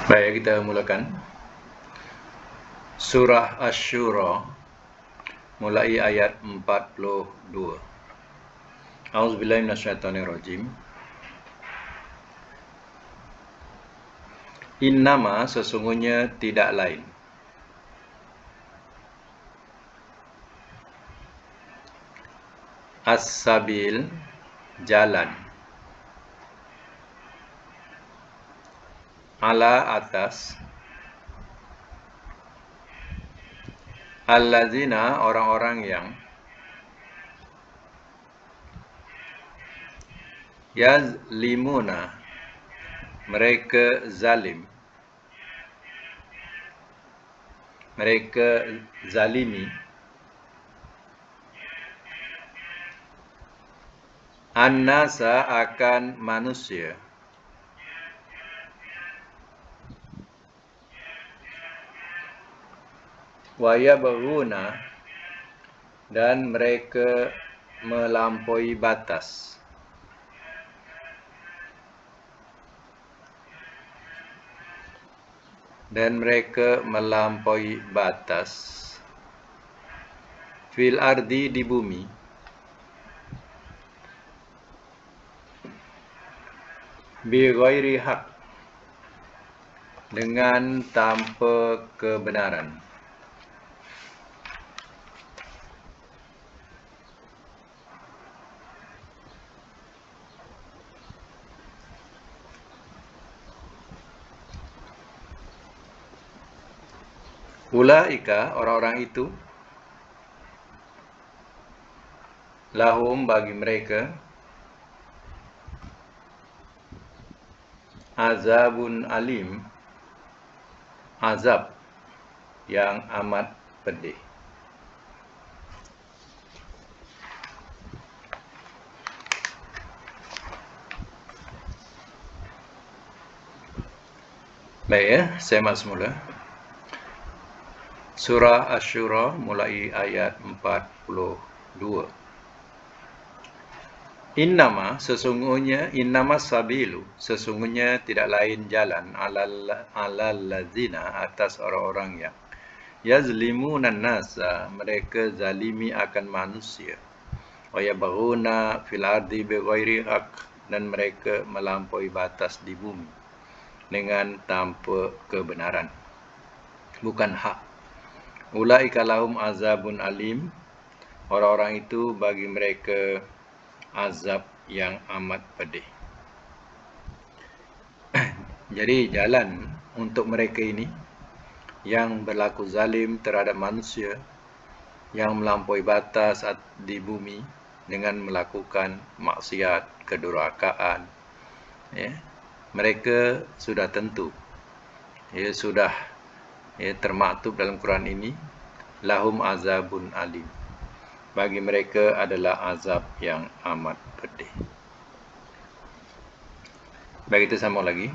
Baik, kita mulakan. Surah Asy-Syura mulai ayat 42. A'udzubillahi minasyaitonirrajim. Innama sesungguhnya tidak lain. As-sabil jalan. Ala atas. Allazina orang-orang yang yazlimuna mereka zalim. Mereka zalimi an-nasa akan manusia. Wa yabghuna dan mereka melampaui batas. Dan mereka melampaui batas fil ardi di bumi bi ghairi haq dengan tanpa kebenaran. Ulaika orang-orang itu lahum bagi mereka azabun alim, azab yang amat pedih. Baik ya, saya mak semula. Surah Asy-Syura mulai ayat 42. Innama sesungguhnya, innama sabilu sesungguhnya tidak lain jalan alal lazina atas orang-orang yang yazlimunan nasa mereka zalimi akan manusia. Wa yabghuna fil ardi bighairi haq dan mereka melampaui batas di bumi dengan tanpa kebenaran, bukan hak. Ulaika lahum azabun alim, orang-orang itu bagi mereka azab yang amat pedih. Jadi jalan untuk mereka ini yang berlaku zalim terhadap manusia, yang melampaui batas di bumi dengan melakukan maksiat, kedurhakaan, ya, mereka sudah tentu, ya, sudah termaktub dalam Quran ini, lahum azabun alim, bagi mereka adalah azab yang amat pedih. Baik, kita sambung lagi.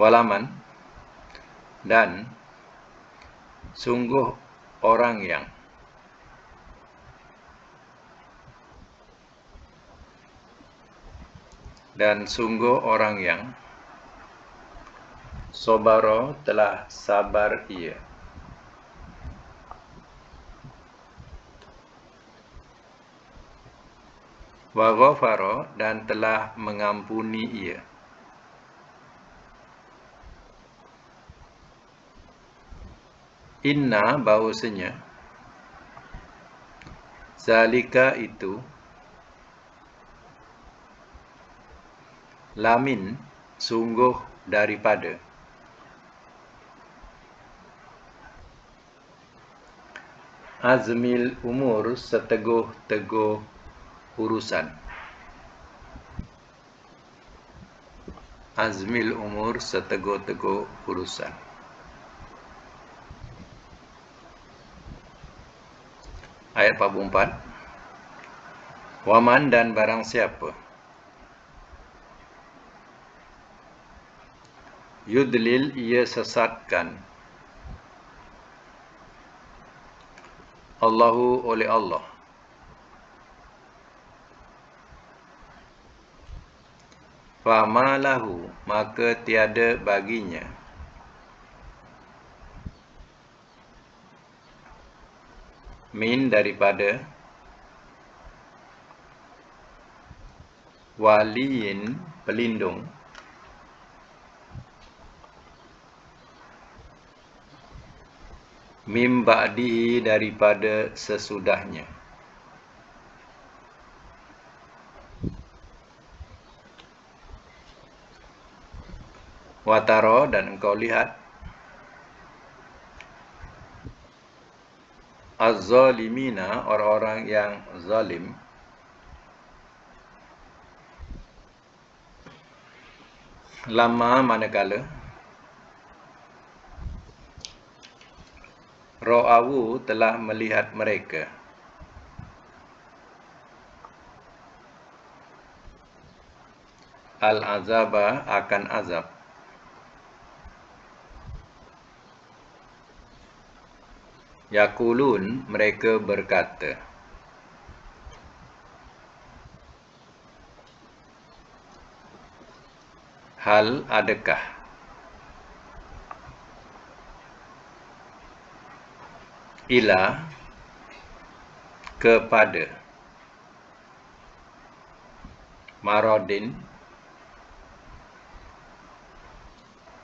Walaman dan sungguh orang yang sobaro telah sabar ia, wa ghafara dan telah mengampuni ia, inna bahwasanya zalika itu lamin sungguh daripada azmil umur seteguh-teguh urusan. Azmil umur seteguh-teguh urusan. Ayat 44. Waman dan barang siapa yudlil ia sesatkan Allahu oleh Allah, Famalahu, maka tiada baginya. Min, daripada. Waliyin, pelindung. Mim ba'dihi, daripada sesudahnya. Wataro, dan engkau lihat. Az-zalimina, orang-orang yang zalim. Lama, manakala. Ro'awu, telah melihat mereka. Al-azaba, akan azab. Yakulun, mereka berkata. Hal, adakah. Ila, kepada. Marodin,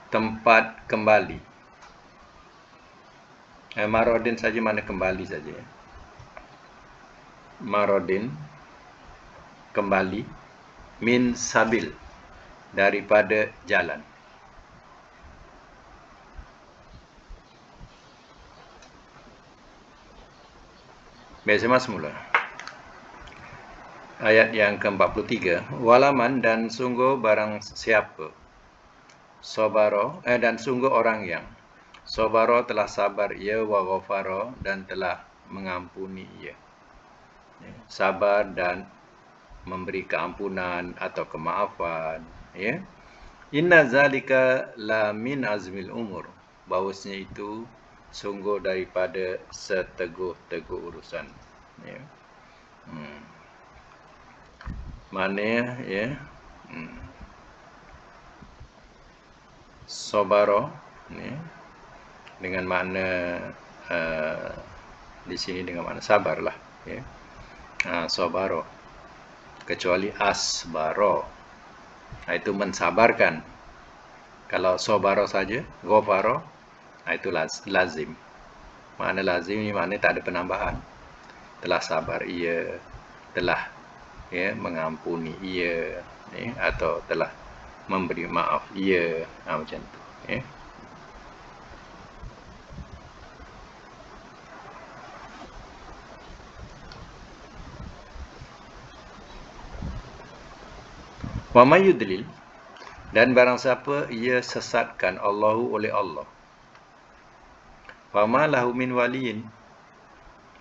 tempat kembali. Marodin saja, mana kembali saja. Marodin, kembali. Min sabil, daripada jalan. Baik, sama semula. Ayat yang ke-43. Walaman, dan sungguh barang siapa. Sobaro, dan sungguh orang yang. Sobaro, telah sabar ia, wa ghafaro, dan telah mengampuni ia. Sabar dan memberi keampunan atau kemaafan. Ya. Inna zalika la min azmil umur. Bahawasanya itu sungguh daripada seteguh-teguh urusan. Ya. Mana ya? Sobaro, ya. Dengan makna di sini dengan makna sabarlah. Ya. Sobaro. Kecuali asbaro, itu mensabarkan. Kalau sobaro saja, ghafaro, itu lazim. Makna lazim ini makna tak ada penambahan. Telah sabar ia, telah mengampuni ia, atau telah memberi maaf ia, macam tu. Wa may yudlil, dan barang siapa ia sesatkan Allahu oleh Allah. Fama lahu min waliyin,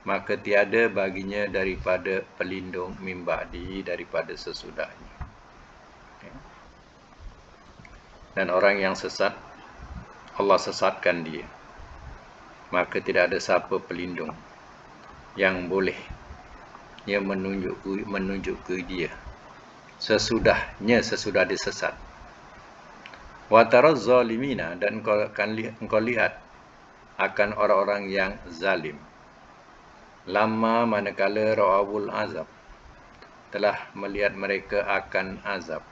maka tiada baginya daripada pelindung min ba'di, daripada sesudahnya. Dan orang yang sesat, Allah sesatkan dia, maka tidak ada siapa pelindung yang boleh menunjuk ke dia sesudah dia sesat. Wa taraz zalimina, dan engkau lihat akan orang-orang yang zalim. Lama, manakala ra'awul azab, telah melihat mereka akan azab.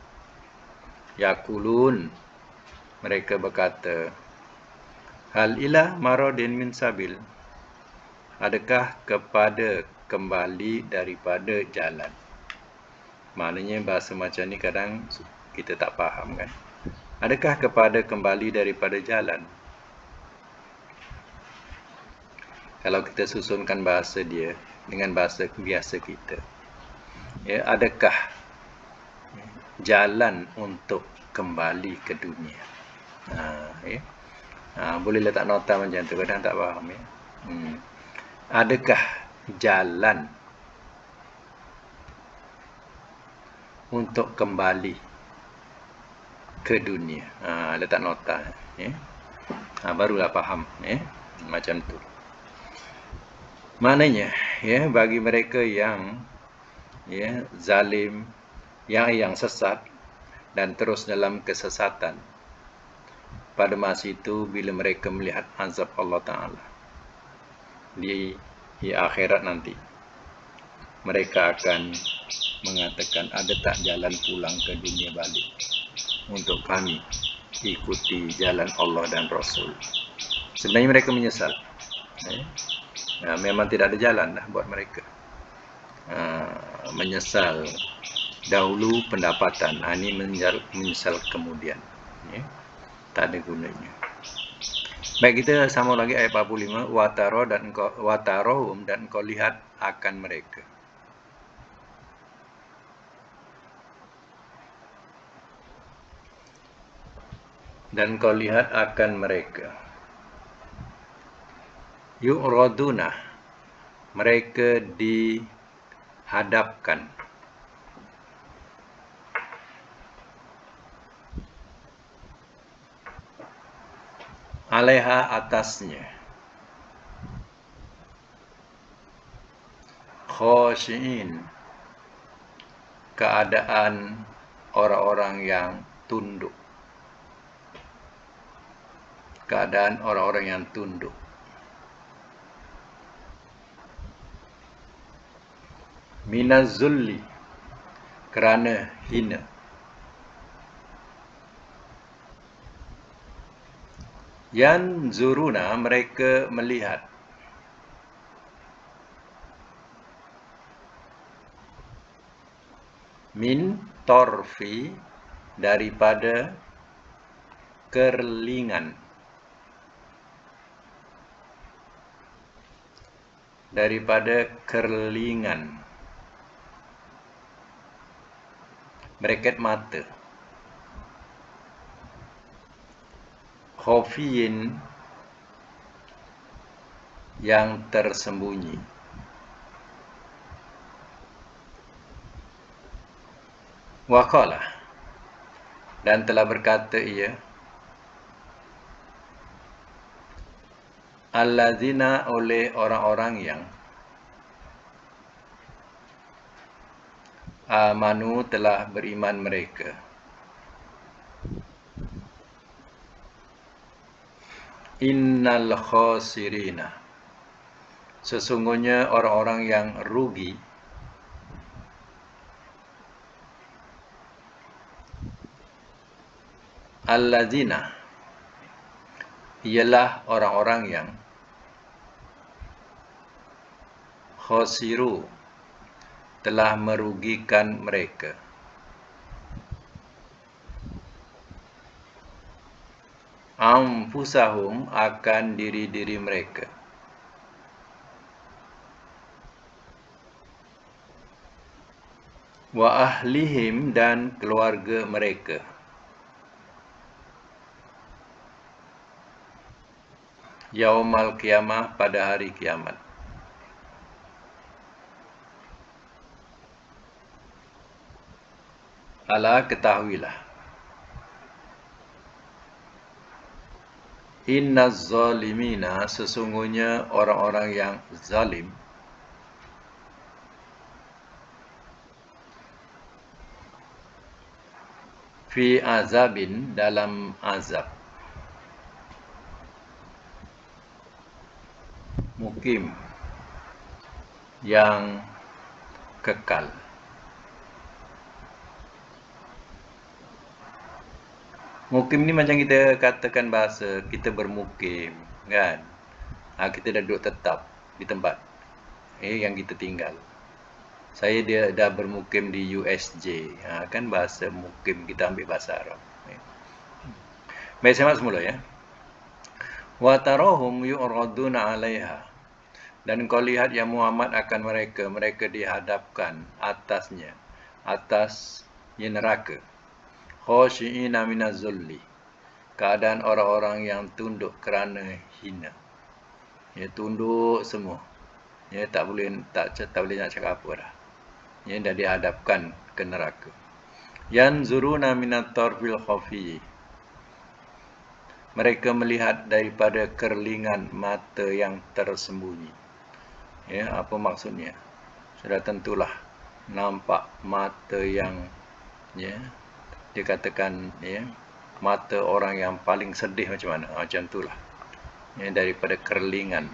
Yakulun, mereka berkata, hal ila marodin min sabil, adakah kepada kembali daripada jalan. Maknanya bahasa macam ni kadang kita tak faham kan. Adakah kepada kembali daripada jalan? Kalau kita susunkan bahasa dia dengan bahasa biasa kita, ya, adakah jalan untuk kembali ke dunia? Boleh letak nota macam tu, kadang tak faham ya. Adakah jalan untuk kembali ke dunia? Letak nota ya. Barulah faham ya, macam tu. Maknanya ya, bagi mereka yang zalim, yang sesat, dan terus dalam kesesatan. Pada masa itu bila mereka melihat azab Allah Ta'ala di akhirat nanti, mereka akan mengatakan, ada tak jalan pulang ke dunia balik untuk kami ikuti jalan Allah dan Rasul. Sebenarnya mereka menyesal. Memang tidak ada jalan dah buat mereka. Menyesal dahulu pendapatan, ini menyesal kemudian. Tak ada gunanya. Baik, kita sambung lagi ayat 45. Watarohum, dan engkau lihat akan mereka. Dan engkau lihat akan mereka. Yu'raduna, mereka dihadapkan. Alaiha, atasnya. Khoshi'in, keadaan orang-orang yang tunduk. Keadaan orang-orang yang tunduk. Minaz zulli, kerana hina. Yanzuruna, mereka melihat. Min torfi, daripada kerlingan. Daripada kerlingan. Bracket mata. Khofiyin, yang tersembunyi. Waqala, dan telah berkata ia, allazina, oleh orang-orang yang amanu, telah beriman mereka. Innal khosirina, sesungguhnya orang-orang yang rugi. Allazina, ialah orang-orang yang khosiru, telah merugikan mereka. Anfusahum, akan diri-diri mereka. Wa ahlihim, dan keluarga mereka. Yaumal qiyamah, pada hari kiamat. Ala, ketahuilah. Innaz zalimina, sesungguhnya orang-orang yang zalim. Fi azabin, dalam azab. Mukim, yang kekal. Mukim ni macam kita katakan bahasa, kita bermukim, kan? Kita dah duduk tetap di tempat yang kita tinggal. Saya dah bermukim di USJ. Kan bahasa mukim, kita ambil bahasa Arab. Baik, saya masuk semula ya. Wa tarahum yu'raduna 'alaiha, dan kau lihat ya Muhammad akan mereka dihadapkan atasnya, atas neraka. Khoshi'ina minaz zulli, keadaan orang-orang yang tunduk kerana hina. Tunduk semua. Tak boleh nak cakap apa dah. Dah dihadapkan ke neraka. Yanzuruna minat tarfil khafi, mereka melihat daripada kerlingan mata yang tersembunyi. Apa maksudnya? Sudah tentulah nampak mata yang dikatakan ya, mata orang yang paling sedih macam mana. Macam itulah. Ya, daripada kerlingan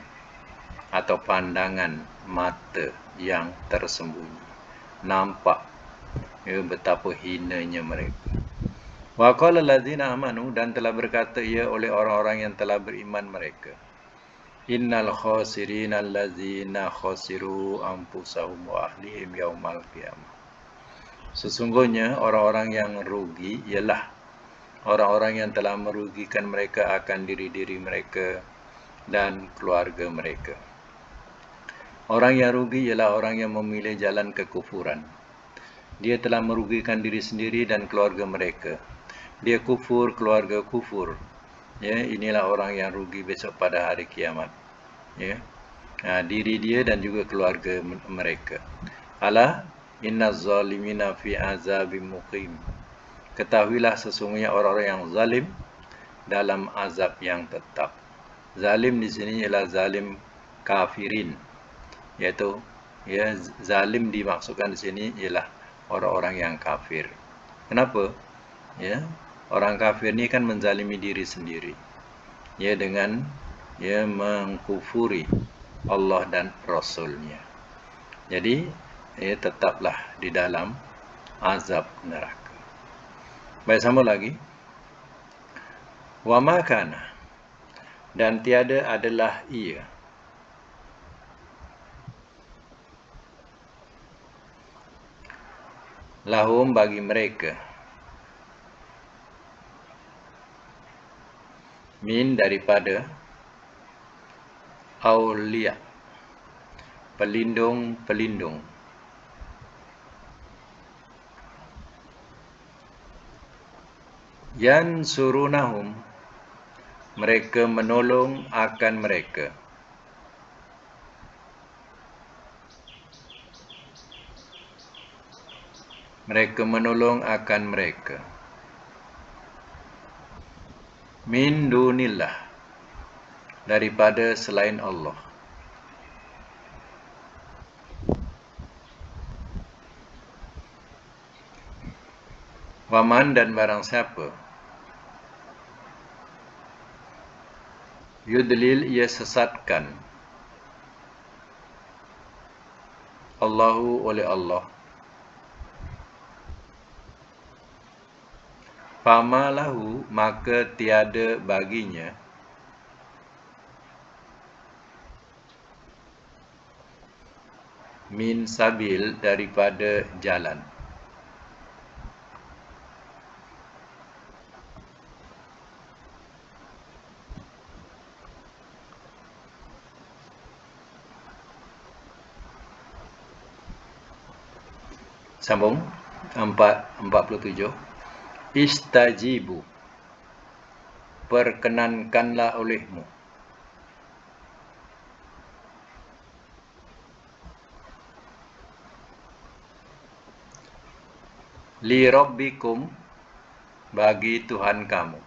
atau pandangan mata yang tersembunyi. Nampak ya, betapa hinanya mereka. Wa qala allazina amanu, dan telah berkata ia oleh orang-orang yang telah beriman mereka. Innal khasirina allazina khasiru anfusahum wa ahlihim yaumal qiyamah. Sesungguhnya orang-orang yang rugi ialah orang-orang yang telah merugikan mereka akan diri-diri mereka dan keluarga mereka. Orang yang rugi ialah orang yang memilih jalan kekufuran. Dia telah merugikan diri sendiri dan keluarga mereka. Dia kufur, keluarga kufur. Ya, inilah orang yang rugi besok pada hari kiamat. Ya, diri dia dan juga keluarga mereka. Ala innaz zalimina fi azabim muqim. Ketahuilah sesungguhnya orang-orang yang zalim dalam azab yang tetap. Zalim di sini ialah zalim kafirin, iaitu ya, zalim dimaksudkan di sini ialah orang-orang yang kafir. Kenapa? Ya, orang kafir ni kan menzalimi diri sendiri, ya, dengan ya mengkufuri Allah dan Rasulnya. Jadi ya, tetaplah di dalam azab neraka. Baik, sama lagi. Wa ma kana, dan tiada adalah ia, lahum bagi mereka, min daripada, aulia pelindung-pelindung, yansurunahum mereka menolong akan mereka, mereka menolong akan mereka, min dunillah daripada selain Allah. Waman, dan barang siapa, yudlil ia sesatkan, Allahu oleh Allah, fama lahu maka tiada baginya, min sabil daripada jalan. Sambung 47. Istajibu, perkenankanlah olehmu, li rabbikum bagi Tuhan kamu,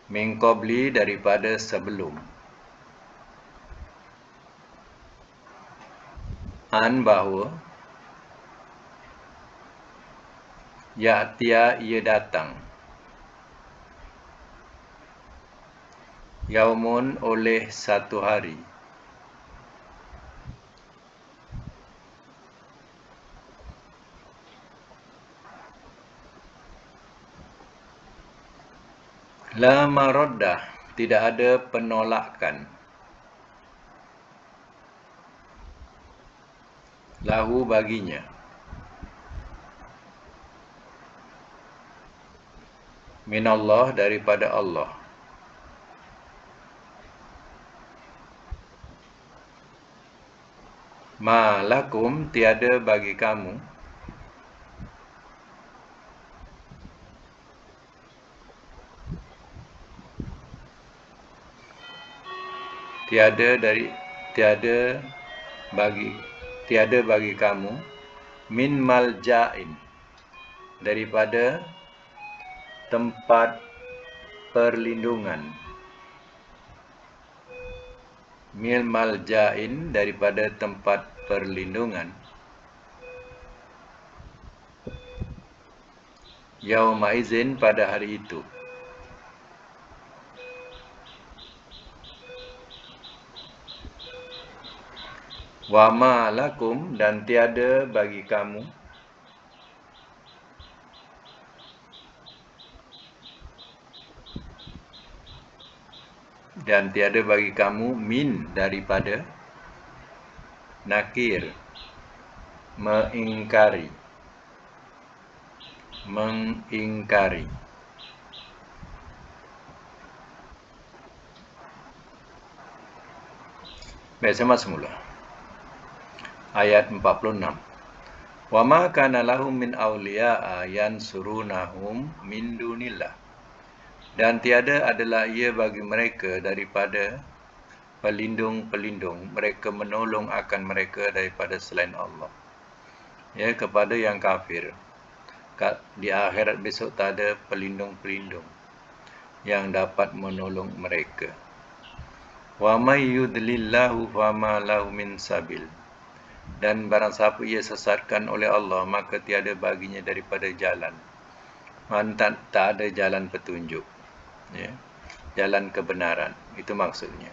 min qabli daripada sebelum, an bahawa, ya'tiya ia datang, yaumun oleh satu hari, la maraddah tidak ada penolakan, lahu baginya, minallah daripada Allah, ma lakum tiada bagi kamu, tiada bagi kamu, min malja'in daripada tempat perlindungan, min malja'in daripada tempat perlindungan, yauma izin pada hari itu. Wa ma lakum dan tiada bagi kamu min daripada nakir mengingkari baik, sama semula ayat 46. Wa ma kana lahum min awliya'a yansurunahum min dunillah. Dan tiada adalah ia bagi mereka daripada pelindung-pelindung, mereka menolong akan mereka daripada selain Allah. Ya, kepada yang kafir. Di akhirat besok tak ada pelindung-pelindung yang dapat menolong mereka. Wa may yudlillahu fama lahu min sabil. Dan barang siapa ia sesatkan oleh Allah, maka tiada baginya daripada jalan. Tak ada jalan petunjuk. Ya. Jalan kebenaran. Itu maksudnya.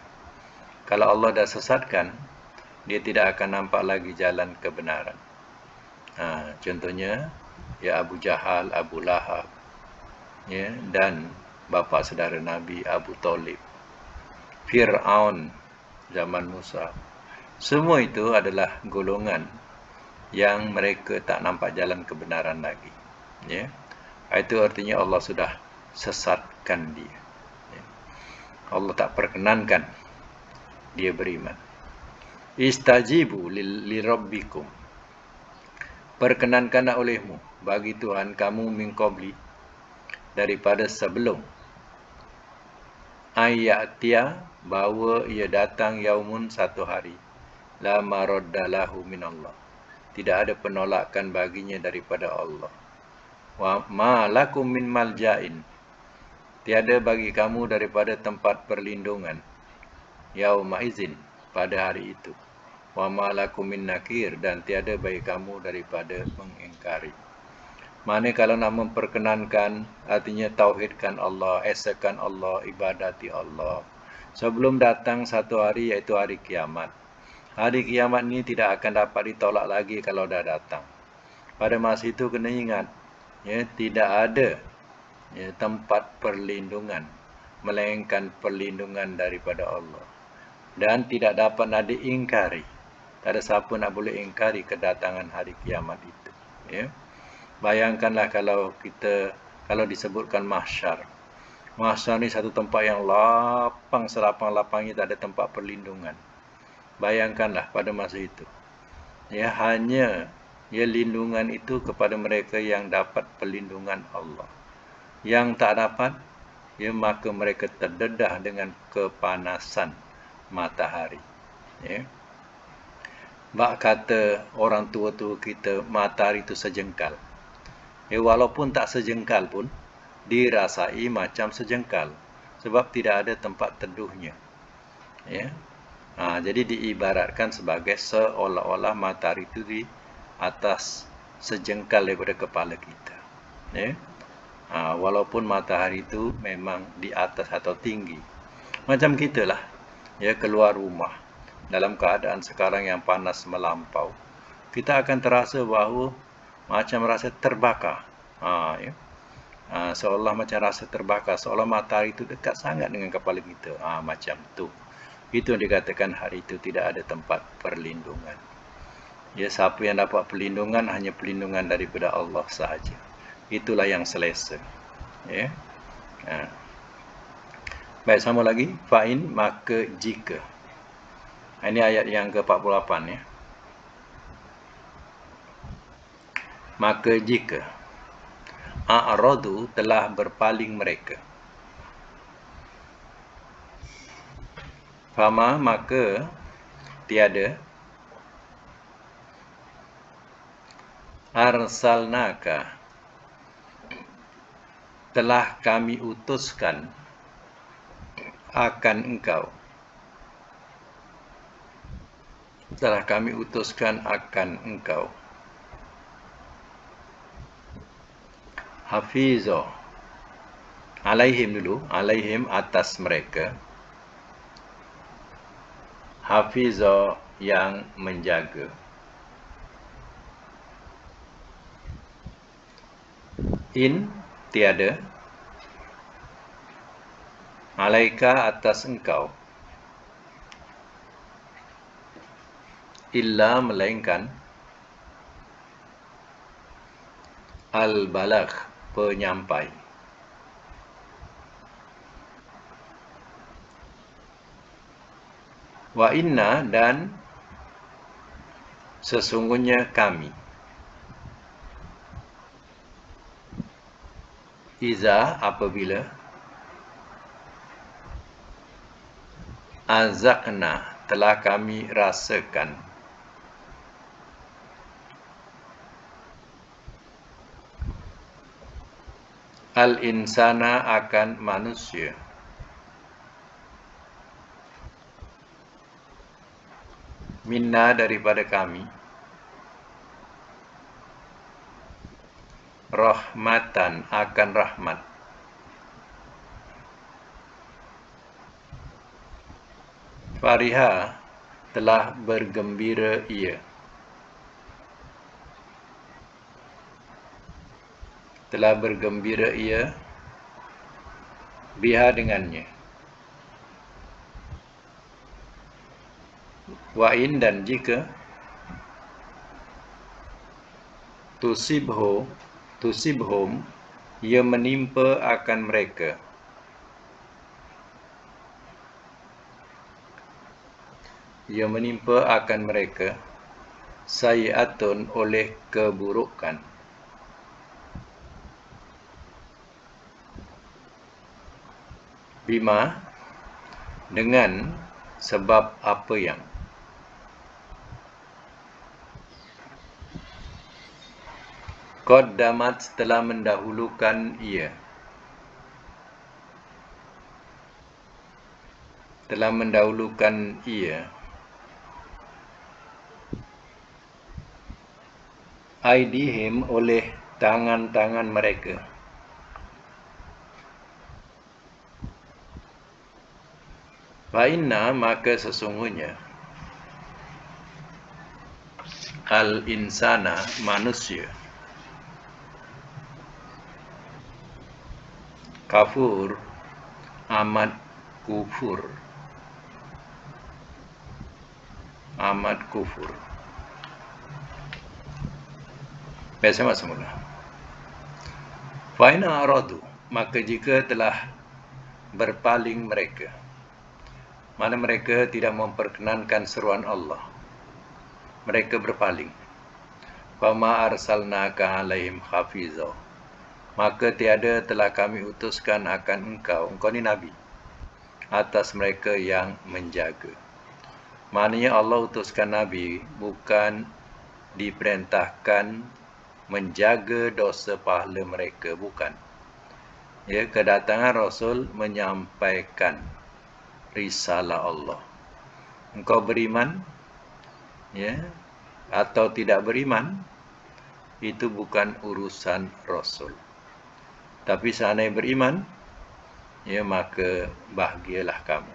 Kalau Allah dah sesatkan, dia tidak akan nampak lagi jalan kebenaran. Contohnya, ya Abu Jahal, Abu Lahab, ya, dan bapa saudara Nabi Abu Talib, Fir'aun zaman Musa. Semua itu adalah golongan yang mereka tak nampak jalan kebenaran lagi. Ya. Itu artinya Allah sudah sesatkan dia. Ya. Allah tak perkenankan dia beriman. Istajibu li rabbikum. Perkenankanlah olehmu bagi Tuhan kamu min qabli, daripada sebelum ayatia, bahawa ia datang yaumun, satu hari, la maraddalahu minallah, tidak ada penolakan baginya daripada Allah. Wa ma lakum min malja'in, tiada bagi kamu daripada tempat perlindungan, yauma izin, pada hari itu. Wa ma lakum min nakir, dan tiada bagi kamu daripada mengingkari. Mana kalau nak memperkenankan, artinya tauhidkan Allah, esakan Allah, ibadati Allah. Sebelum datang satu hari, iaitu hari kiamat. Hari kiamat ni tidak akan dapat ditolak lagi kalau dah datang. Pada masa itu kena ingat, ya, tidak ada, ya, tempat perlindungan melainkan perlindungan daripada Allah. Dan tidak dapat nak diingkari. Tak ada siapa nak boleh ingkari kedatangan hari kiamat itu. Ya. Bayangkanlah kalau disebutkan mahsyar. Mahsyar ni satu tempat yang lapang, selapang-lapangnya, tak ada tempat perlindungan. Bayangkanlah pada masa itu. Ya, hanya lindungan itu kepada mereka yang dapat perlindungan Allah. Yang tak dapat, ya, maka mereka terdedah dengan kepanasan matahari. Ya. Bak kata orang tua-tua kita, matahari itu sejengkal. Ya, walaupun tak sejengkal pun, dirasai macam sejengkal. Sebab tidak ada tempat teduhnya. Ya. Jadi diibaratkan sebagai seolah-olah matahari itu di atas sejengkal daripada kepala kita. Ya. Walaupun matahari itu memang di atas atau tinggi. Macam kita lah, ya, keluar rumah dalam keadaan sekarang yang panas melampau, kita akan terasa bahawa macam rasa terbakar. Ya. Seolah macam rasa terbakar, seolah matahari itu dekat sangat dengan kepala kita. Macam tu. Itu yang dikatakan hari itu tidak ada tempat perlindungan. Ya, siapa yang dapat perlindungan, hanya perlindungan daripada Allah sahaja. Itulah yang selesa. Ya. Baik, sama lagi. Fa'in, maka jika. Ini ayat yang ke-48, ya. Maka jika a'radu, telah berpaling mereka. Fama, maka tiada arsalnaka, telah kami utuskan akan engkau. Telah kami utuskan akan engkau. hafizo. Alaihim dulu, alaihim atas mereka. Hafizo yang menjaga. In tiada. Alaika atas engkau. Illa melainkan. Al-balagh penyampai. Wa inna dan sesungguhnya kami. Iza apabila azakna telah kami rasakan al-insana akan manusia minna daripada kami rahmatan akan rahmat fariha telah bergembira ia biha dengannya wa in dan jika tusibhum ia menimpa akan mereka sayi'atun oleh keburukan bima dengan sebab apa yang qaddamat telah mendahulukan ia aidihim oleh tangan-tangan mereka fa inna maka sesungguhnya al-insana manusia kafur amat kufur Biasa semula. Fa in aradu maka jika telah berpaling mereka mana mereka tidak memperkenankan seruan Allah mereka berpaling fama arsalnaka alaihim hafiza maka tiada telah kami utuskan akan engkau ni Nabi atas mereka yang menjaga maknanya Allah utuskan Nabi bukan diperintahkan menjaga dosa pahala mereka bukan ya kedatangan Rasul menyampaikan risalah Allah engkau beriman ya atau tidak beriman itu bukan urusan Rasul tapi seandainya beriman ya maka bahagialah kamu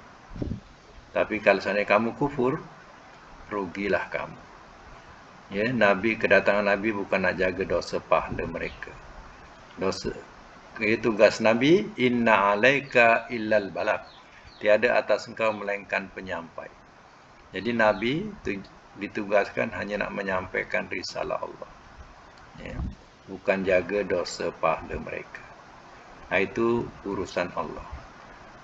tapi kalau seandainya kamu kufur rugilah kamu ya kedatangan Nabi bukan nak jaga dosa pahala mereka tugas Nabi inna alaika illal balagh tiada atas engkau melainkan penyampai jadi Nabi ditugaskan hanya nak menyampaikan risalah Allah ya bukan jaga dosa pahala mereka itu urusan Allah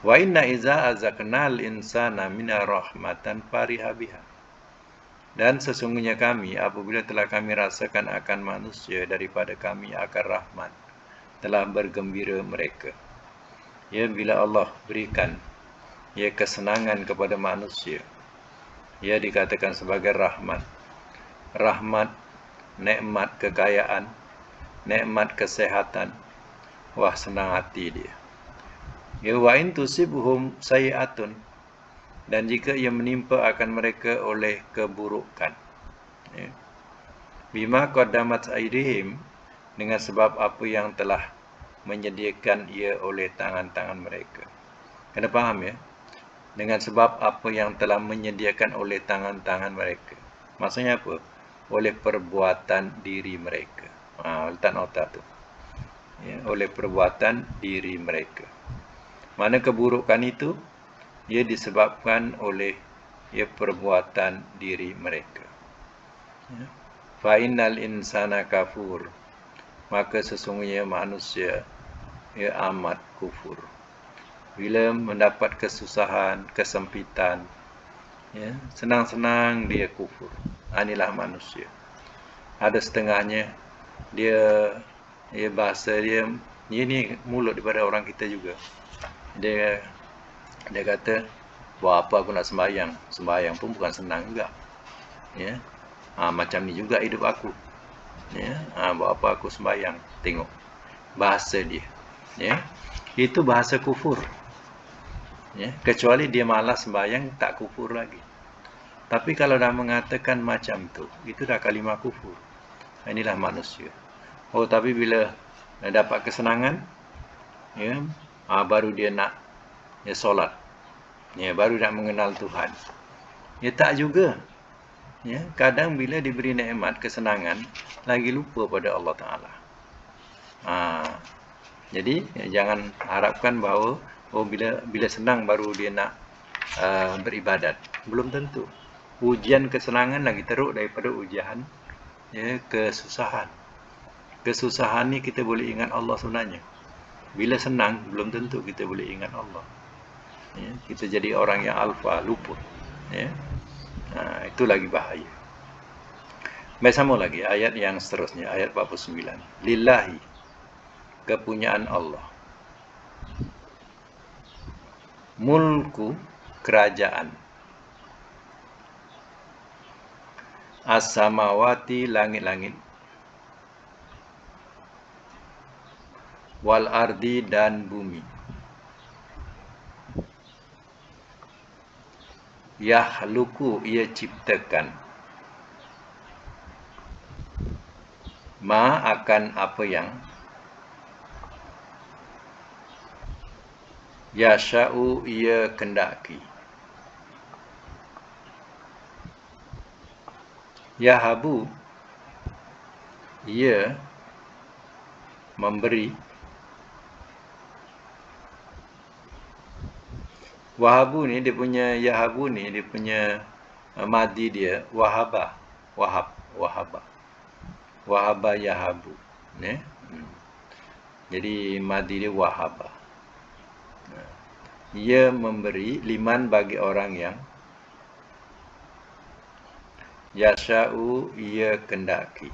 wa inna iza azaknal insana mina rahmatan fariha biha dan sesungguhnya kami apabila telah kami rasakan akan manusia daripada kami akan rahmat telah bergembira mereka ya bila Allah berikan ya kesenangan kepada manusia ia dikatakan sebagai rahmat nikmat kekayaan nikmat kesehatan wah senang hati dia ya wa in tusibhum sayi'atun dan jika ia menimpa akan mereka oleh keburukan ya bima qaddamat aidihim dengan sebab apa yang telah menyediakan ia oleh tangan-tangan mereka. Kena faham ya? Dengan sebab apa yang telah menyediakan oleh tangan-tangan mereka. Maksudnya apa? Oleh perbuatan diri mereka. Letak nota tu. Ya, oleh perbuatan diri mereka. Mana keburukan itu? Ia disebabkan oleh perbuatan diri mereka. Ya. Fa innal insana kafur. Maka sesungguhnya manusia amat kufur. Bila mendapat kesusahan, kesempitan, ya, senang-senang dia kufur. Inilah manusia. Ada setengahnya dia bahasa dia ni mulut daripada orang kita juga. Dia kata, buat apa aku nak sembahyang? Sembahyang pun bukan senang juga. Ya. Macam ni juga hidup aku. Ya. Buat apa aku sembahyang? Tengok bahasa dia. Ya. Itu bahasa kufur. Ya, kecuali dia malas sembahyang tak kufur lagi. Tapi kalau dah mengatakan macam tu, itu dah kalimah kufur. Inilah manusia. Tapi bila dapat kesenangan, ya, baru dia nak solat. Ya, baru nak mengenal Tuhan. Ya, tak juga. Ya, kadang bila diberi nikmat, kesenangan, lagi lupa pada Allah Ta'ala. Jadi, jangan harapkan bahawa bila senang baru dia nak beribadat. Belum tentu. Ujian kesenangan lagi teruk daripada ujian kesusahan. Kesusahan ni kita boleh ingat Allah sebenarnya. Bila senang, belum tentu kita boleh ingat Allah. Ya, kita jadi orang yang alfa, luput. Ya. Itu lagi bahaya. Baik, sama lagi ayat yang seterusnya, ayat 49. Lillahi, kepunyaan Allah. Mulku, kerajaan. As-samawati, langit-langit. Wal ardi, dan bumi. Yahluku, ia ciptakan. Ma, akan apa yang. Yasha'u, ia kendaki. Yahabu, ia memberi. Wahabu ni dia punya Yahabu ni dia punya madi dia wahaba. Wahaba Yahabu. Ya. Jadi madi dia wahaba. Ia memberi liman bagi orang yang yasha'u, ia kendaki.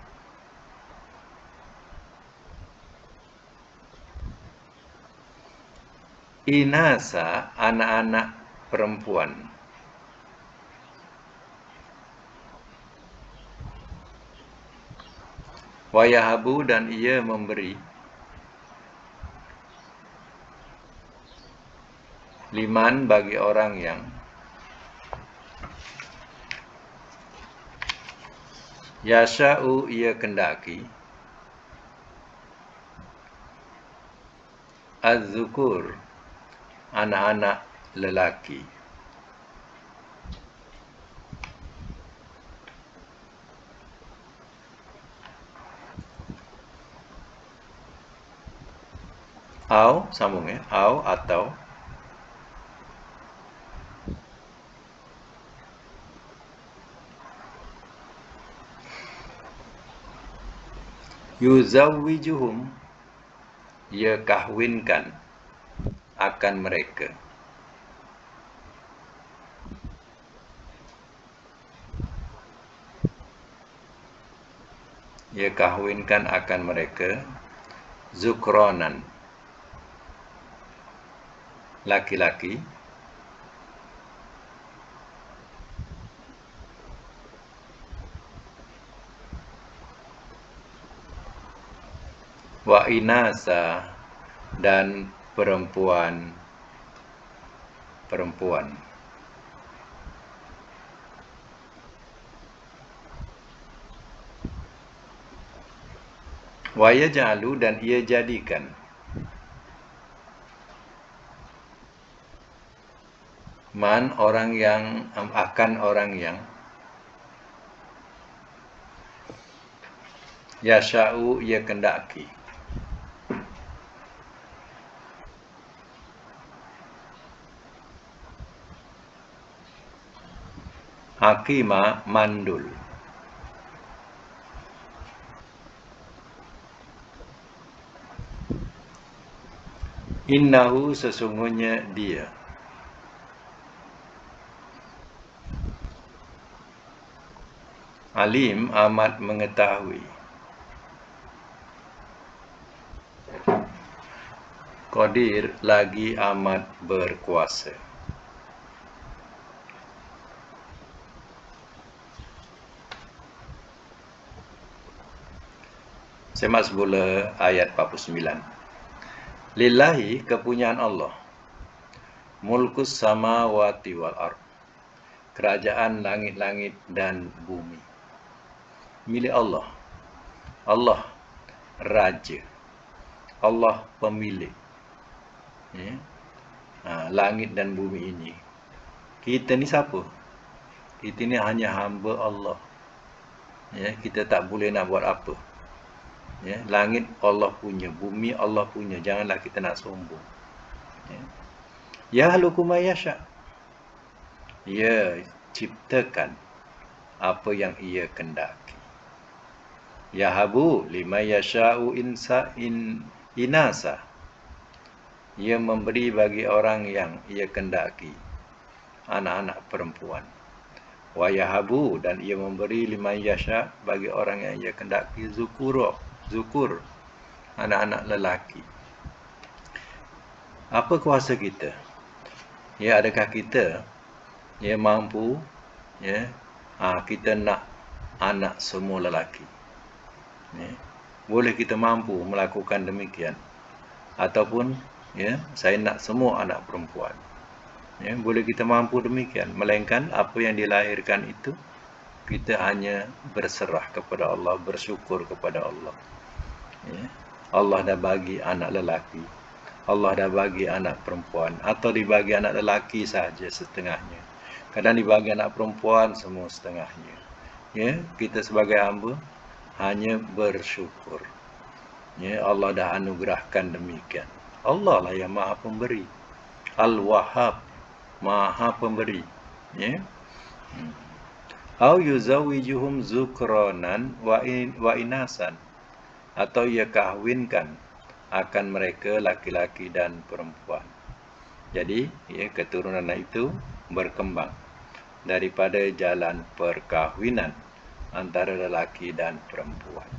Inasa, anak-anak perempuan. Wayahabu, dan ia memberi liman bagi orang yang yasha'u, ia kendaki. Az-zukur, anak-anak lelaki. Au, sambung ya. Au, atau. Yuzawwijuhum, ia kahwinkan akan mereka. Ia kahwinkan akan mereka. Zukronan, laki-laki. Wa inasa, dan perempuan. Wa yaj'alu, dan ia jadikan. Man orang yang akan orang yang yasha'u ia kendaki. Hakima mandul. Innahu sesungguhnya dia. Alim amat mengetahui. Qadir lagi amat berkuasa. Semak semula ayat 49. Lillahi kepunyaan Allah. Mulkus samawati wal ard. Kerajaan langit-langit dan bumi. Milik Allah. Allah raja. Allah pemilik. Ya. Langit dan bumi ini. Kita ni siapa? Kita ni hanya hamba Allah. Ya, kita tak boleh nak buat apa. Ya, langit Allah punya, bumi Allah punya. Janganlah kita nak sombong. Ya. Yahluku ma yasha. Ia ciptakan apa yang ia kendaki. Yahabu lima yasha'u inasa. Ia memberi bagi orang yang ia kendaki anak-anak perempuan. Wa yahabu dan ia memberi lima yasha bagi orang yang ia kendaki zukur anak-anak lelaki. Apa kuasa kita? Ya, adakah kita mampu kita nak anak semua lelaki? Boleh kita mampu melakukan demikian? Ataupun saya nak semua anak perempuan? Boleh kita mampu demikian? Melainkan apa yang dilahirkan itu kita hanya berserah kepada Allah, bersyukur kepada Allah. Allah dah bagi anak lelaki, Allah dah bagi anak perempuan, atau dibagi anak lelaki saja setengahnya. Kadang dibagi anak perempuan semua setengahnya. Kita sebagai hamba hanya bersyukur. Allah dah anugerahkan demikian. Allah lah yang Maha Pemberi. Al-Wahhab, Maha Pemberi. Au yuzawijuhum zukranan wa inasan. Atau ia kahwinkan akan mereka laki-laki dan perempuan. Jadi, keturunan itu berkembang daripada jalan perkahwinan antara lelaki dan perempuan.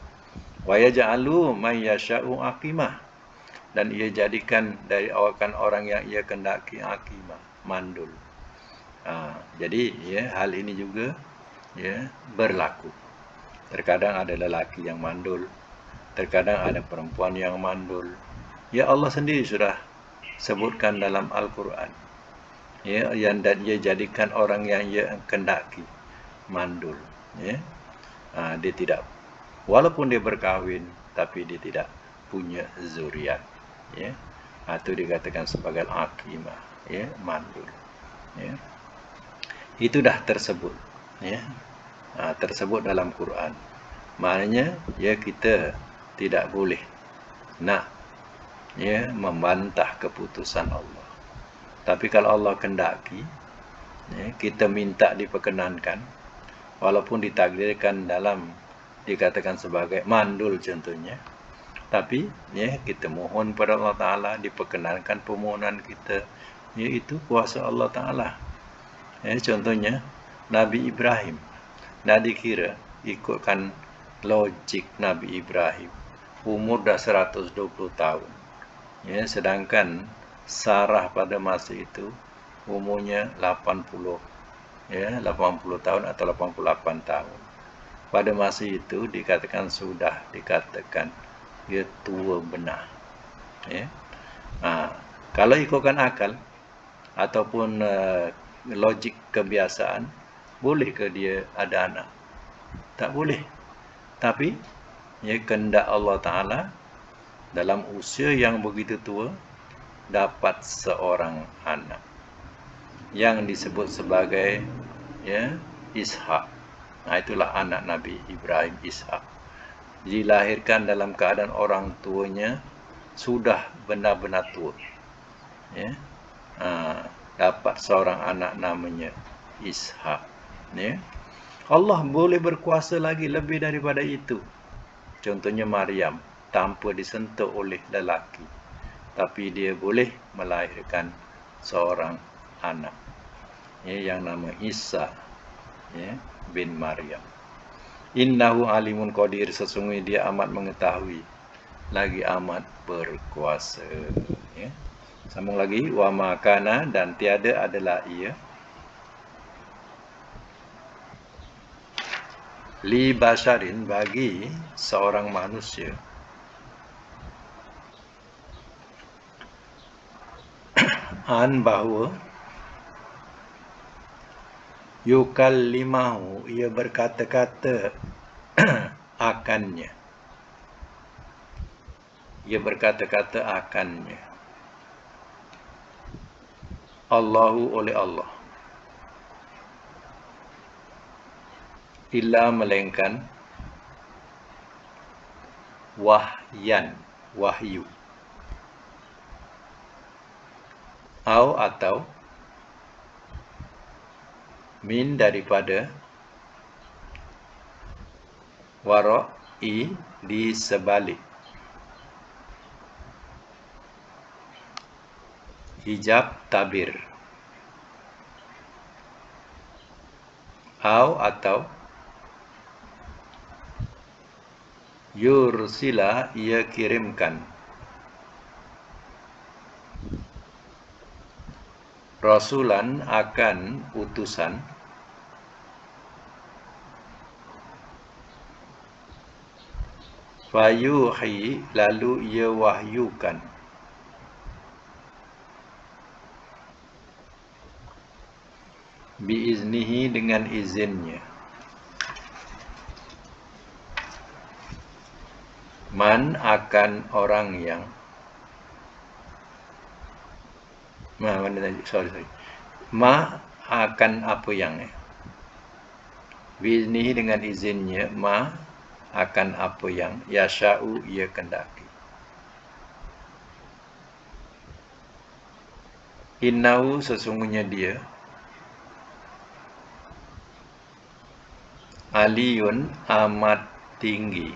Wa yaj'alu man yasha'u aqimah. Dan ia jadikan dari awakan orang yang ia kendaki aqimah, mandul. Jadi, hal ini juga berlaku. Terkadang ada lelaki yang mandul, terkadang ada perempuan yang mandul. Allah sendiri sudah sebutkan dalam Al-Quran. Dan ia jadikan orang yang ia kendaki mandul. Dia tidak, walaupun dia berkahwin, tapi dia tidak punya zuriat. Itu dikatakan sebagai aqimah, mandul. Itu dah tersebut. Tersebut dalam Quran. Maknanya kita tidak boleh nak membantah keputusan Allah. Tapi kalau Allah kendaki, kita minta diperkenankan, walaupun ditakdirkan dalam dikatakan sebagai mandul contohnya, tapi kita mohon pada Allah Ta'ala, diperkenankan permohonan kita, iaitu kuasa Allah Ta'ala. Contohnya Nabi Ibrahim, nak dikira ikutkan logik Nabi Ibrahim, umur dah 120 tahun. Sedangkan Sarah pada masa itu umurnya 80 tahun atau 88 tahun. Pada masa itu dikatakan sudah dikatakan dia tua benar. Kalau ikutkan akal ataupun logik kebiasaan, boleh ke dia ada anak? Tak boleh. Tapi kehendak Allah Ta'ala dalam usia yang begitu tua dapat seorang anak. yang disebut sebagai Ishak. Nah, itulah anak Nabi Ibrahim, Ishak. Dilahirkan dalam keadaan orang tuanya sudah benar-benar tua. Dapat seorang anak namanya Ishak. Allah boleh berkuasa lagi lebih daripada itu. Contohnya Maryam, tanpa disentuh oleh lelaki, tapi dia boleh melahirkan seorang anak yang nama Isa bin Maryam. Innahu alimun qadir, sesungguhnya dia amat mengetahui lagi amat berkuasa. Sambung lagi, wa makana, dan tiada adalah ia li basharin, bagi seorang manusia, an bahawa yukallimahu, ia berkata-kata akannya, Allahu, oleh Allah, illa, melainkan, wahyan, wahyu, atau min, daripada, wara'i, di sebalik, hijab tabir, atau yursila, ia kirimkan, rasulan, akan utusan, fayuhi, lalu ia wahyukan, biiznihi, dengan izinnya, man, akan orang yang, ma, akan apa yang, biiznihi, dengan izinnya, ma, akan apa yang, yasha'u, ia kendaki. Innahu, sesungguhnya dia, aliyun, amat tinggi,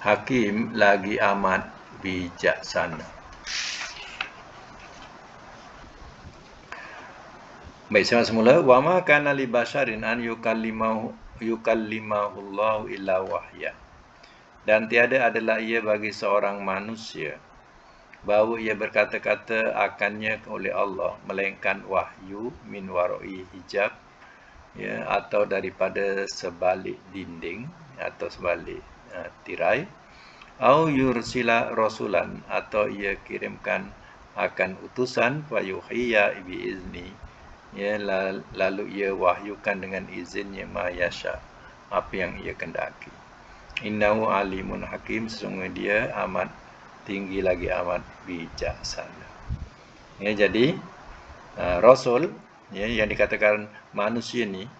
hakim, lagi amat bijaksana. Baik, semula, wa ma kana li basharin an yukallimahullahu illa wahya, dan tiada adalah ia bagi seorang manusia bahawa ia berkata-kata akannya oleh Allah, melainkan wahyu, min wara'i hijab, atau daripada sebalik dinding, atau sebalik tirai, au yursila rasulan, atau ia kirimkan akan utusan, fayuhiya biizni, lalu ia wahyukan dengan izinnya, ma yasha, apa yang ia kendaki. Innahu alimun hakim, sesungguhnya dia amat tinggi lagi amat bijaksana. Jadi rasul, yang dikatakan manusia ni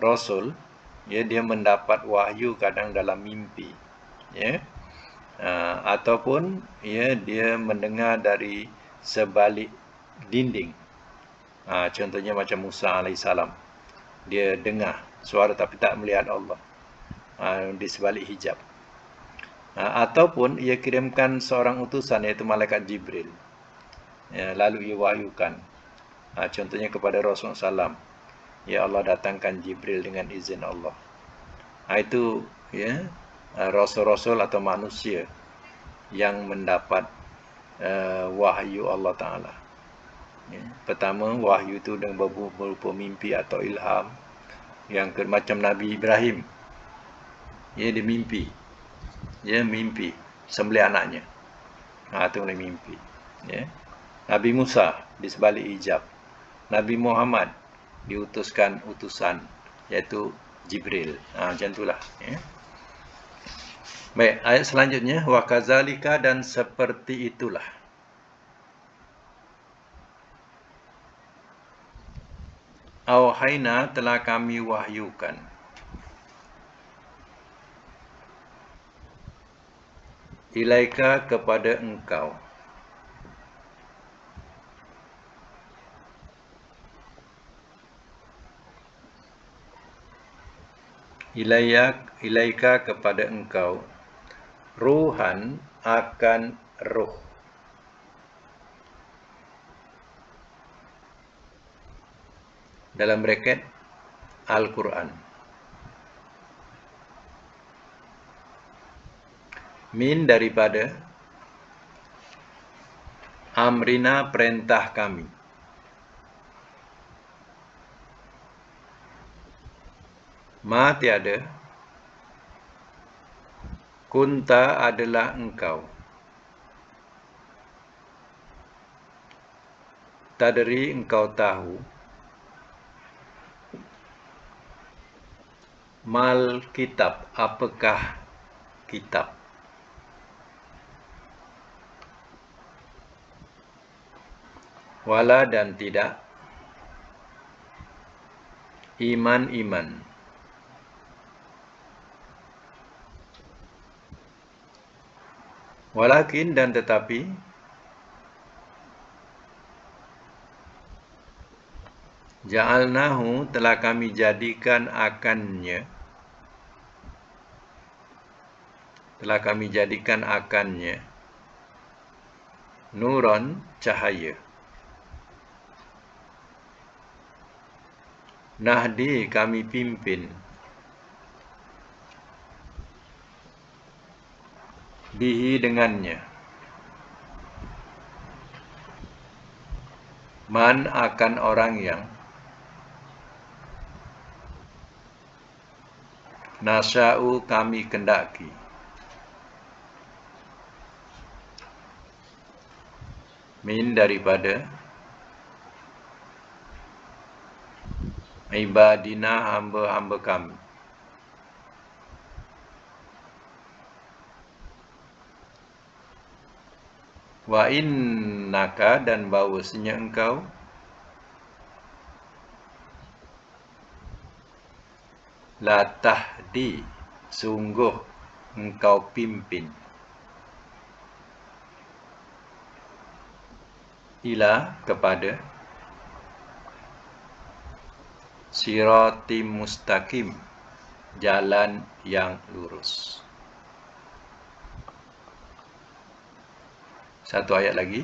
rasul, dia mendapat wahyu kadang dalam mimpi, ataupun dia mendengar dari sebalik dinding. Contohnya macam Musa alaihissalam, dia dengar suara tapi tak melihat Allah di sebalik hijab. Ataupun ia kirimkan seorang utusan, iaitu malaikat Jibril, lalu ia wahyukan, contohnya kepada Rasulullah SAW, Allah datangkan Jibril dengan izin Allah. Itu rasul-rasul atau manusia yang mendapat wahyu Allah Ta'ala. Pertama, wahyu itu dengan berupa mimpi atau ilham. Yang macam Nabi Ibrahim, dia mimpi, mimpi sembelih anaknya, itu boleh mimpi. Nabi Musa di sebalik hijab. Nabi Muhammad diutuskan utusan, iaitu Jibril. Macam itulah. Baik, ayat selanjutnya, wa kazalika, dan seperti itulah, Auhayna telah kami wahyukan. Ilaika kepada engkau. Ilaika kepada engkau. Ruhan akan ruh. Dalam braket Al-Quran. Min daripada amrina perintah kami. Ma tiada. Kunta adalah engkau. Tadri engkau tahu. Mal kitab, apakah kitab? Wala dan tidak. Iman. Walakin dan tetapi. Ja'alnahu telah kami jadikan akannya. Nuron cahaya. Nahdi kami pimpin. Bihi dengannya. Man akan orang yang. Nasya'u kami kendaki. Min daripada. Ibadina hamba-hamba kami. Wa innaka dan bahawasanya engkau. La tahdi sungguh engkau pimpin. Ila kepada. Sirati mustaqim, jalan yang lurus. Satu ayat lagi.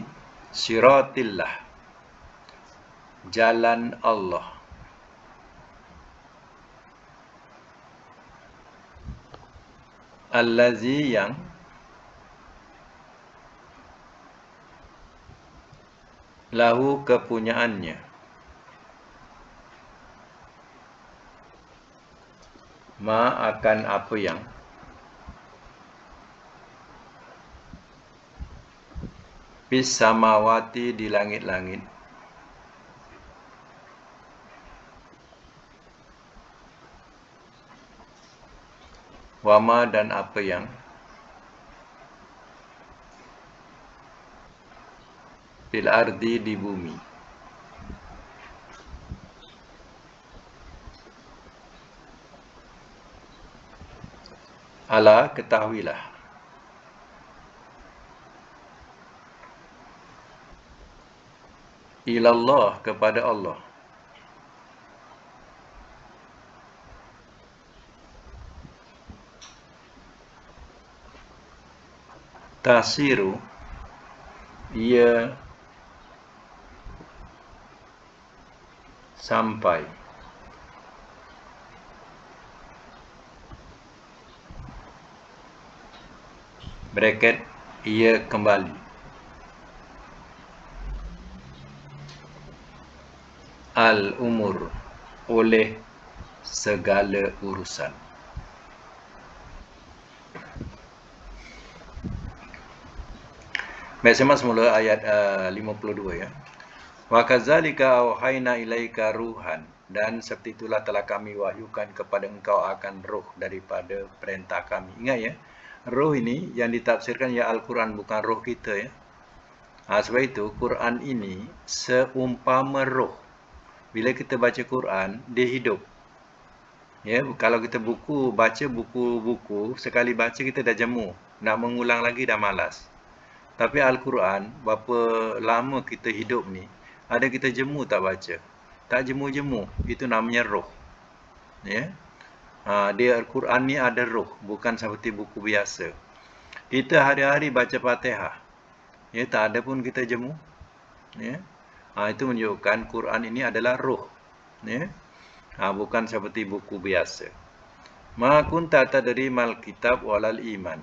Siratillah, jalan Allah. Allazi yang. Lahu kepunyaannya. Ma akan apa yang. Fis samawati di langit-langit. Wama dan apa yang. Fil ardi di bumi. Ala ketahuilah. Ilallah kepada Allah. Tasiru ia sampai. Bracket ia kembali. Al-umur oleh segala urusan. Baik, sama semula ayat 52 ya. Wa kadzalika auhayna ilaika ruhan, dan seperti itulah telah kami wahyukan kepada engkau akan ruh daripada perintah kami. Ingat ya, ruh ini yang ditafsirkan ya Al-Quran, bukan ruh kita ya. Sebab itu Quran ini seumpama ruh. Bila kita baca Quran, dia hidup. Ya, kalau kita baca buku-buku, sekali baca kita dah jemu. Nak mengulang lagi dah malas. Tapi Al-Quran, berapa lama kita hidup ni, ada kita jemu tak baca? Tak jemu-jemu, itu namanya roh. Ya. Dia Al-Quran ni ada roh, bukan seperti buku biasa. Kita hari-hari baca Fatihah. Ya, tak ada pun kita jemu. Ya. Itu menunjukkan Quran ini adalah roh. Ya. Bukan seperti buku biasa. Ma kunta tadri mal kitab walal iman.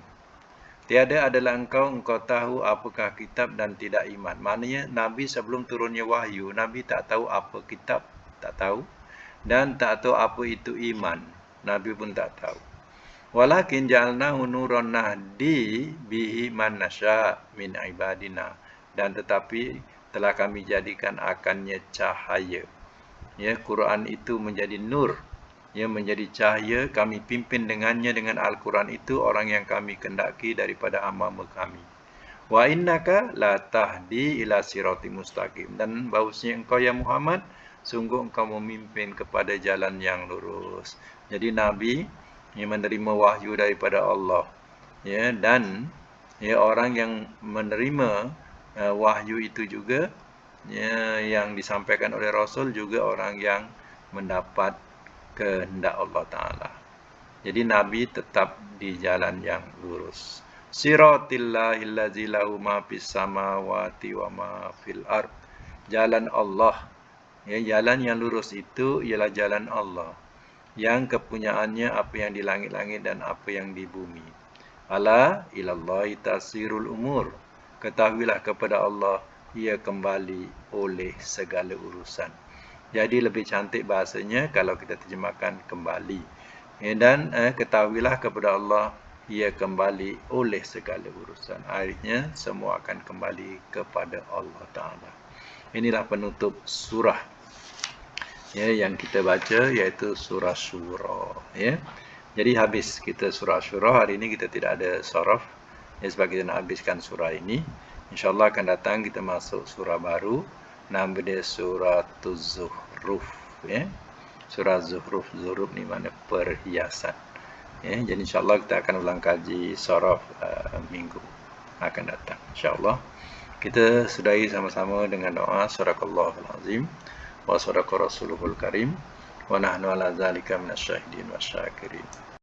Tiada adalah engkau tahu apakah kitab dan tidak iman. Maknanya Nabi sebelum turunnya wahyu, Nabi tak tahu apa kitab, tak tahu. Dan tak tahu apa itu iman. Nabi pun tak tahu. Walakin ja'alnahu nuran nahdi bihi man nasya' min ibadina. Dan tetapi telah kami jadikan akannya cahaya. Ya, Quran itu menjadi nur. Ya, menjadi cahaya, kami pimpin dengannya, dengan Al-Quran itu orang yang kami kendaki daripada hamba-hamba kami. Wa innaka la tahdi ila sirati mustaqim. Dan bahawasanya engkau ya Muhammad, sungguh engkau memimpin kepada jalan yang lurus. Jadi Nabi yang menerima wahyu daripada Allah. Ya, dan ya, orang yang menerima wahyu itu juga, ya, yang disampaikan oleh Rasul juga orang yang mendapat kehendak Allah Ta'ala. Jadi Nabi tetap di jalan yang lurus. Siratillahil lahu ma fis samawati wa ma fil ard. Jalan Allah. Ya, jalan yang lurus itu ialah jalan Allah. Yang kepunyaannya apa yang di langit-langit dan apa yang di bumi. Ala ilallahi tasirul umur. Ketahuilah kepada Allah, ia kembali oleh segala urusan. Jadi lebih cantik bahasanya kalau kita terjemahkan kembali. Dan ketahuilah kepada Allah, ia kembali oleh segala urusan. Akhirnya semua akan kembali kepada Allah Ta'ala. Inilah penutup surah ya, yang kita baca, iaitu surah Syura. Ya. Jadi habis kita surah Syura. Hari ini kita tidak ada saraf. Ya, sebab kita nak habiskan surah ini. InsyaAllah akan datang kita masuk surah baru. Nama dia surah Zuhruf. Ya. Surah Zuhruf. Zuhruf ni mana perhiasan. Ya. Jadi insyaAllah kita akan ulang kaji saraf minggu akan datang. InsyaAllah. Kita sudahi sama-sama dengan doa. Sadaqallahul azim. Wa sadaqa rasuluhul karim. Wa nahnu ala zalika minasyahidin wa syakirin.